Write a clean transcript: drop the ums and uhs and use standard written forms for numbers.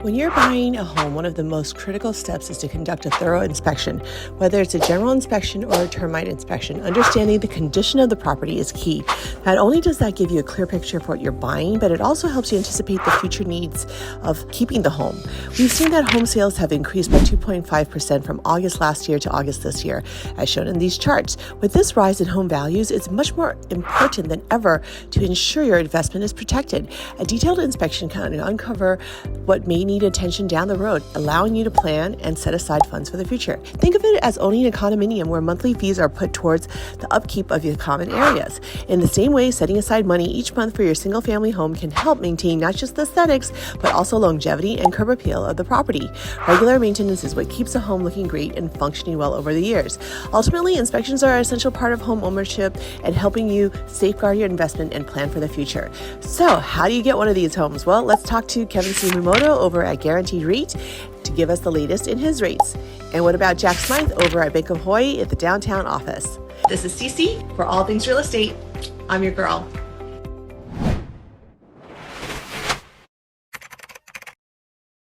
When you're buying a home, one of the most critical steps is to conduct a thorough inspection. Whether it's a general inspection or a termite inspection, understanding the condition of the property is key. Not only does that give you a clear picture of what you're buying, but it also helps you anticipate the future needs of keeping the home. We've seen that home sales have increased by 2.5% from August last year to August this year, as shown in these charts. With this rise in home values, it's much more important than ever to ensure your investment is protected. A detailed inspection can uncover what may need attention down the road, allowing you to plan and set aside funds for the future. Think of it as owning a condominium where monthly fees are put towards the upkeep of your common areas. In the same way, setting aside money each month for your single-family home can help maintain not just the aesthetics, but also longevity and curb appeal of the property. Regular maintenance is what keeps a home looking great and functioning well over the years. Ultimately, inspections are an essential part of home ownership and helping you safeguard your investment and plan for the future. So, how do you get one of these homes? Well, let's talk to Kevin Sumomoto over at Guaranteed REIT to give us the latest in his rates. And what about Jack Smythe over at Bank of Hawaii at the downtown office? This is Cece for All Things Real Estate. I'm your girl.